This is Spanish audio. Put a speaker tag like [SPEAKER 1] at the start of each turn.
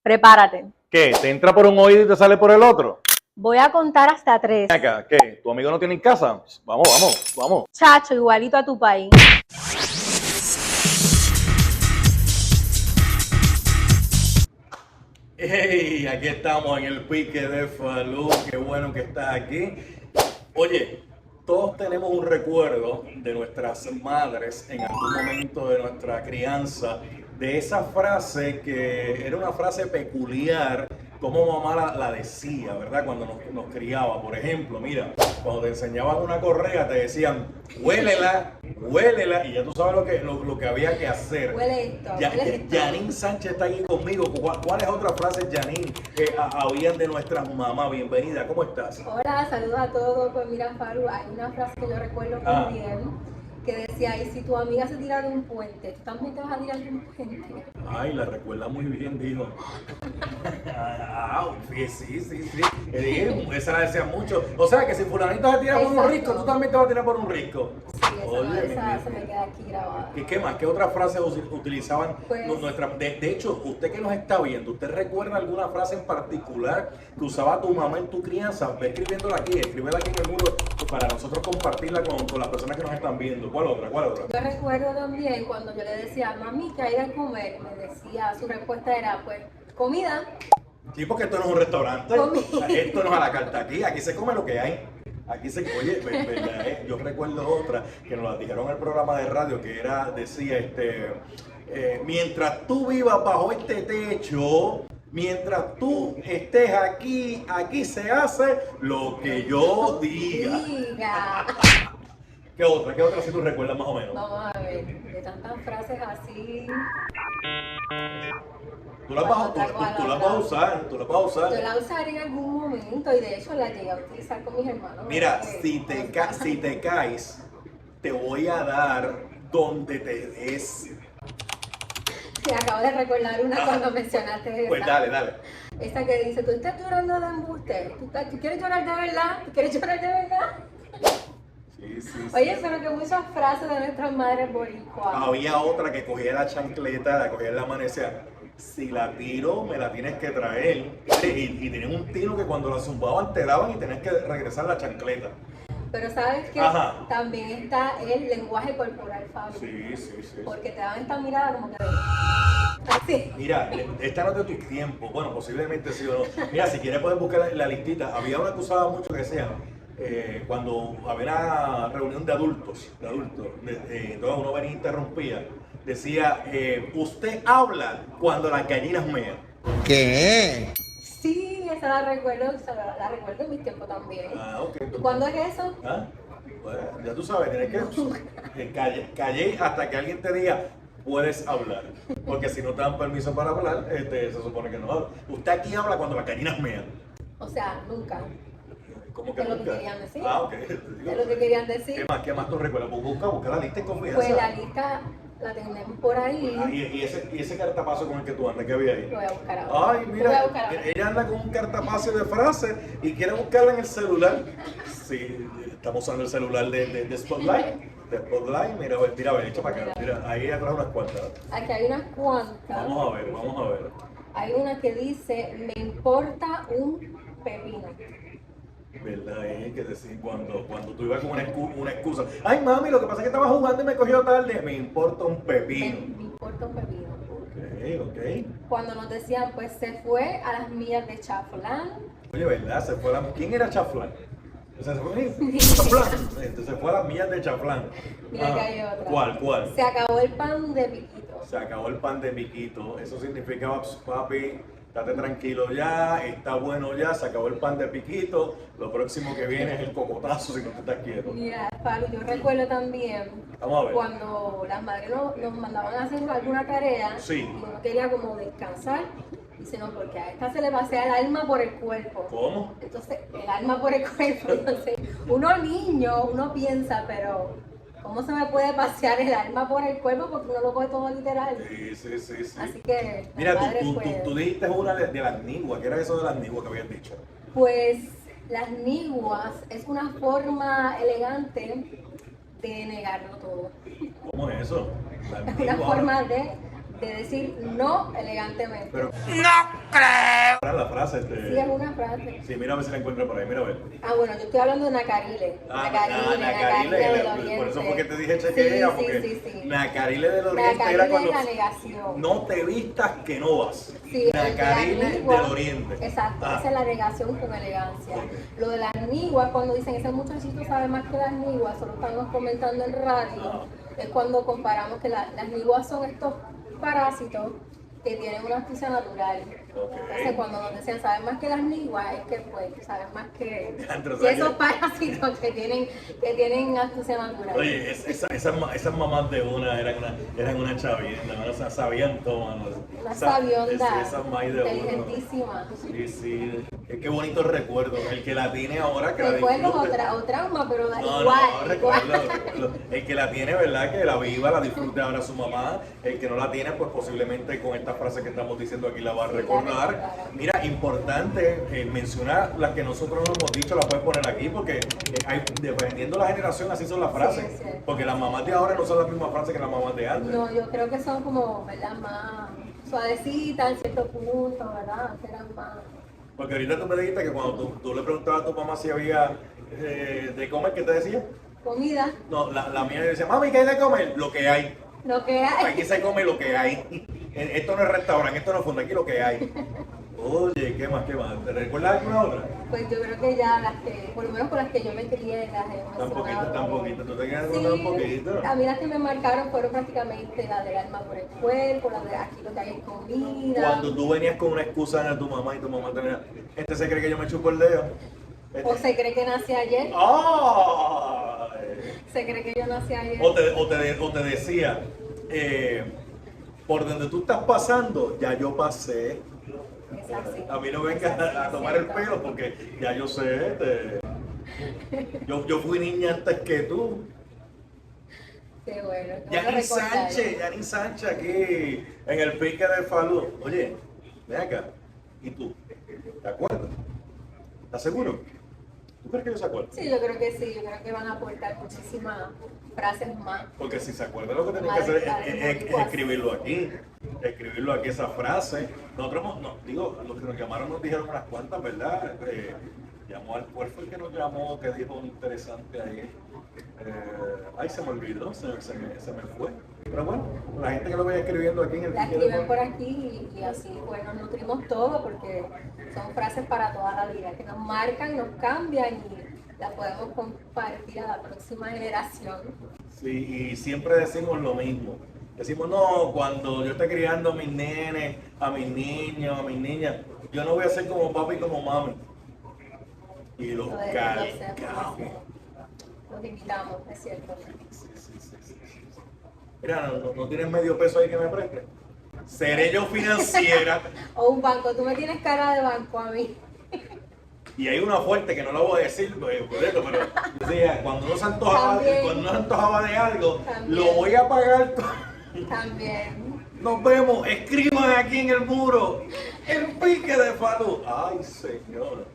[SPEAKER 1] Prepárate.
[SPEAKER 2] ¿Qué? ¿Te entra por un oído y te sale por el otro?
[SPEAKER 1] Voy a contar hasta 3.
[SPEAKER 2] Acá, ¿qué? ¿Tu amigo no tiene casa? Vamos.
[SPEAKER 1] Chacho, igualito a tu país.
[SPEAKER 3] Hey, aquí estamos en el pique de Falú, qué bueno que estás aquí. Oye, todos tenemos un recuerdo de nuestras madres en algún momento de nuestra crianza, de esa frase que era una frase peculiar, como mamá la decía, ¿verdad? Cuando nos criaba. Por ejemplo, mira, cuando te enseñaban una correa te decían, huélela, y ya tú sabes lo que había que hacer.
[SPEAKER 4] Huele esto, huele esto.
[SPEAKER 3] Janine Sánchez está aquí conmigo. ¿Cuáles otras frases, Janine, que habían de nuestras mamás? Bienvenida, ¿cómo estás?
[SPEAKER 4] Hola, saludos a todos. Pues mira, Faru, hay una frase que yo recuerdo muy bien, que decía, y si tu amiga se tira de un puente, ¿tú también te vas a tirar de un puente?
[SPEAKER 3] Ay, la recuerda muy bien, dijo. Sí. Esa la decía mucho. O sea, que si fulanito se tira por un risco, tú también te vas a tirar por un risco.
[SPEAKER 4] Sí, esa se me queda aquí grabada.
[SPEAKER 3] ¿Qué más? ¿Qué otras frases utilizaban
[SPEAKER 4] Pues,
[SPEAKER 3] nuestras? De hecho, usted que nos está viendo, ¿usted recuerda alguna frase en particular que usaba tu mamá en tu crianza? Ve escribiéndola aquí, escríbela aquí en el muro para nosotros compartirla con las personas que nos están viendo. ¿Cuál otra?
[SPEAKER 4] Yo recuerdo también cuando yo le decía, mami, ¿qué hay de comer? Me decía, su respuesta era, pues, comida.
[SPEAKER 3] Sí, porque esto no es un restaurante,
[SPEAKER 4] Comida.
[SPEAKER 3] esto no es a la carta aquí se come lo que hay. Oye, ¿verdad? Yo recuerdo otra que nos la dijeron en el programa de radio que decía, mientras tú vivas bajo este techo, mientras tú estés aquí se hace lo que yo diga. ¿Qué otra si tú recuerdas más o menos?
[SPEAKER 4] Vamos a ver, de tantas frases así.
[SPEAKER 3] Tú las vas a usar.
[SPEAKER 4] Yo la usaré en algún momento y de hecho la llegué a utilizar con mis hermanos.
[SPEAKER 3] Mira, si te caes, te voy a dar donde te des.
[SPEAKER 4] Me acabo de recordar una cuando mencionaste esa.
[SPEAKER 3] Pues dale.
[SPEAKER 4] Esa que dice, tú estás llorando de embuste. ¿Tú quieres llorar de verdad? ¿Tú quieres llorar de verdad?
[SPEAKER 3] Sí.
[SPEAKER 4] Oye, pero que muchas frases de nuestras madres boricuas.
[SPEAKER 3] Había otra que cogía la chancleta, la cogía en la amanecía. Si la tiro, me la tienes que traer. Y tenían un tiro que cuando la zumbaban te daban y tenías que regresar la chancleta.
[SPEAKER 4] Pero ¿sabes qué?
[SPEAKER 3] Ajá.
[SPEAKER 4] También está el lenguaje corporal, Fabio.
[SPEAKER 3] Sí.
[SPEAKER 4] Porque te daban esta mirada como que... Así.
[SPEAKER 3] Mira, esta no es de tu tiempo. Bueno, posiblemente sí o no. Mira, si quieres puedes buscar la listita. Había una que usaba mucho que decía, cuando había una reunión de adultos, entonces uno venía y interrumpía, decía, usted habla cuando las gallinas mean.
[SPEAKER 5] ¿Qué?
[SPEAKER 4] Sí, esa la recuerdo en mi tiempo también.
[SPEAKER 3] Ok.
[SPEAKER 4] ¿Cuándo es eso?
[SPEAKER 3] Bueno, ya tú sabes, tienes que calle hasta que alguien te diga, puedes hablar. Porque si no te dan permiso para hablar, se supone que no habla. Usted aquí habla cuando las gallinas mean.
[SPEAKER 4] O sea, nunca.
[SPEAKER 3] ¿Cómo que
[SPEAKER 4] Es lo
[SPEAKER 3] nunca?
[SPEAKER 4] que querían decir.
[SPEAKER 3] Ok.
[SPEAKER 4] Es lo que querían decir.
[SPEAKER 3] ¿Qué más tú recuerdas? Busca la lista en confianza.
[SPEAKER 4] Pues la lista la tenemos por ahí.
[SPEAKER 3] Y ese cartapazo con el que tú andas, ¿qué había ahí?
[SPEAKER 4] Lo voy a buscar ahora.
[SPEAKER 3] Ay, mira, ella anda con un cartapacio de frases y quiere buscarla en el celular. Sí, estamos usando el celular de Spotlight. Mira, a ver, echa para acá. Mira, ahí atrás unas cuantas.
[SPEAKER 4] Aquí hay unas cuantas.
[SPEAKER 3] Vamos a ver.
[SPEAKER 4] Hay una que dice, me importa un pepino.
[SPEAKER 3] ¿Verdad? Que decir cuando tú ibas con una excusa. Ay, mami, lo que pasa es que estaba jugando y me cogió tarde. Me importa un pepino.
[SPEAKER 4] Me importa un pepino.
[SPEAKER 3] Ok.
[SPEAKER 4] Cuando nos decían, pues se fue a las millas de Chaflán.
[SPEAKER 3] Oye, ¿verdad? ¿Quién era Chaflán? O sea, se fue Chaflán. Se fue a las millas de Chaflán.
[SPEAKER 4] Mira que hay otra.
[SPEAKER 3] ¿Cuál?
[SPEAKER 4] Se acabó el pan de piquito.
[SPEAKER 3] Se acabó el pan de piquito. Eso significaba, papi, estate tranquilo ya, está bueno ya, se acabó el pan de piquito. Lo próximo que viene es el cocotazo si no te estás quieto.
[SPEAKER 4] Mira, Pablo, yo recuerdo también
[SPEAKER 3] Vamos a ver.
[SPEAKER 4] cuando las madres nos mandaban a hacer alguna tarea
[SPEAKER 3] Sí.
[SPEAKER 4] y uno quería como descansar. Dice, no, porque a esta se le pasea el alma por el cuerpo.
[SPEAKER 3] ¿Cómo?
[SPEAKER 4] Entonces, el alma por el cuerpo. Entonces, uno piensa, pero ¿cómo se me puede pasear el alma por el cuerpo? Porque uno lo coge todo literal.
[SPEAKER 3] Sí.
[SPEAKER 4] Así que,
[SPEAKER 3] Mira,
[SPEAKER 4] madre,
[SPEAKER 3] tú dijiste una de las niguas. ¿Qué era eso de las niguas que habías dicho?
[SPEAKER 4] pues las niguas es una forma elegante de negarlo todo.
[SPEAKER 3] ¿Cómo es eso? Las
[SPEAKER 4] Es una
[SPEAKER 3] niguas.
[SPEAKER 4] forma de de decir no elegantemente.
[SPEAKER 3] Pero, la frase,
[SPEAKER 4] Sí, es una frase.
[SPEAKER 3] Sí, mira a ver si la encuentro por ahí, mira a ver.
[SPEAKER 4] Ah, bueno, yo estoy hablando de Nacarile. Nacarile del Oriente.
[SPEAKER 3] Por eso fue que te dije chequea, porque
[SPEAKER 4] sí.
[SPEAKER 3] Nacarile del Oriente
[SPEAKER 4] Nacarile
[SPEAKER 3] era
[SPEAKER 4] es
[SPEAKER 3] cuando
[SPEAKER 4] la negación.
[SPEAKER 3] no te vistas que no vas.
[SPEAKER 4] Sí,
[SPEAKER 3] Nacarile
[SPEAKER 4] el de la
[SPEAKER 3] del Oriente.
[SPEAKER 4] Exacto, esa es la negación con elegancia. Lo de las niguas, cuando dicen ese muchachito sabe más que las niguas, solo estamos comentando en radio, es cuando comparamos que las niguas son estos parásitos que tienen una astucia natural. Entonces, cuando nos decían saben más que las niguas, es que pues saben más que esos parásitos que tienen astucia natural.
[SPEAKER 3] Oye, esas mamás de una eran una chavienda, o sea, sabían todo, mano.
[SPEAKER 4] Una sabionda,
[SPEAKER 3] Esas maíz de
[SPEAKER 4] inteligentísima.
[SPEAKER 3] Sí. Qué bonito recuerdo. El que la tiene ahora, que
[SPEAKER 4] Recuerdos
[SPEAKER 3] la disfrute.
[SPEAKER 4] o trauma, pero
[SPEAKER 3] No,
[SPEAKER 4] igual.
[SPEAKER 3] recuerdo. El que la tiene, ¿verdad? Que la viva, la disfrute ahora su mamá. El que no la tiene, pues posiblemente con esta frase que estamos diciendo aquí la va a recordar. Mira, importante mencionar las que nosotros no hemos dicho, las puedes poner aquí, porque dependiendo de la generación, así son las frases.
[SPEAKER 4] Sí.
[SPEAKER 3] Porque las mamás de ahora no son las mismas frases que las mamás de antes.
[SPEAKER 4] No, yo creo que son como, ¿verdad? Más suavecitas en cierto punto, ¿verdad? Eran más.
[SPEAKER 3] Porque ahorita tú me dijiste que cuando tú le preguntabas a tu mamá si había de comer, ¿qué te decía?
[SPEAKER 4] Comida,
[SPEAKER 3] No, la mía decía, mami, ¿qué hay de comer? Lo que hay.
[SPEAKER 4] lo que hay.
[SPEAKER 3] Aquí se come lo que hay. Esto no es restaurante, esto no es fondo, aquí lo que hay. Oye, ¿qué más? ¿Te recuerdas alguna otra?
[SPEAKER 4] Pues yo creo que ya las que, por lo menos con las que yo me crié, las he mencionado.
[SPEAKER 3] Tan poquito. ¿Tú te quedas
[SPEAKER 4] Sí,
[SPEAKER 3] con un poquito?
[SPEAKER 4] a mí las que me marcaron fueron prácticamente la del alma por el cuerpo, la de aquí lo que hay es comida.
[SPEAKER 3] Cuando tú venías con una excusa a tu mamá y tu mamá tenía, se cree que yo me chupo el dedo.
[SPEAKER 4] O se cree que nací ayer.
[SPEAKER 3] ¡Ay!
[SPEAKER 4] Se cree que yo nací ayer.
[SPEAKER 3] O te decía, por donde tú estás pasando, ya yo pasé.
[SPEAKER 4] Es así.
[SPEAKER 3] A mí no vengas a tomar el pelo porque ya yo sé. Yo fui niña antes que tú.
[SPEAKER 4] Qué bueno.
[SPEAKER 3] Yanin Sánchez aquí en el pique de Falú. Oye, ven acá. ¿Y tú? ¿Te acuerdas? ¿Estás seguro? ¿Tú crees que ellos se acuerdan?
[SPEAKER 4] Sí, yo creo que sí. Yo creo que van a aportar muchísimas frases más.
[SPEAKER 3] Porque si se acuerdan, lo que tienen que hacer es escribirlo aquí. Escribirlo aquí, esa frase. Nosotros, los que nos llamaron nos dijeron unas cuantas, ¿verdad? ¿Cuál fue el que nos llamó, que dijo interesante ahí? Ay, se me olvidó, se me fue. Pero bueno, la gente que lo vaya escribiendo aquí en el
[SPEAKER 4] La
[SPEAKER 3] pique
[SPEAKER 4] escriben
[SPEAKER 3] de
[SPEAKER 4] por aquí y así, pues nos nutrimos todo porque son frases para toda la vida, que nos marcan, nos cambian y las podemos compartir a la próxima generación.
[SPEAKER 3] Sí, y siempre decimos lo mismo. Decimos, no, cuando yo esté criando a mis nenes, a mis niños, a mis niñas, yo no voy a ser como papi y como mami. Y los calcamos.
[SPEAKER 4] Los invitamos, es cierto.
[SPEAKER 3] Sí. Mira, no tienes medio peso ahí que me preste. Seré yo financiera.
[SPEAKER 4] O un banco, tú me tienes cara de banco a mí.
[SPEAKER 3] Y hay una fuerte que no la voy a decir por esto, pero decía, cuando uno se antojaba de algo,
[SPEAKER 4] También.
[SPEAKER 3] lo voy a pagar todo.
[SPEAKER 4] También.
[SPEAKER 3] Nos vemos, escriban aquí en el muro el pique de Falú. Ay, señor.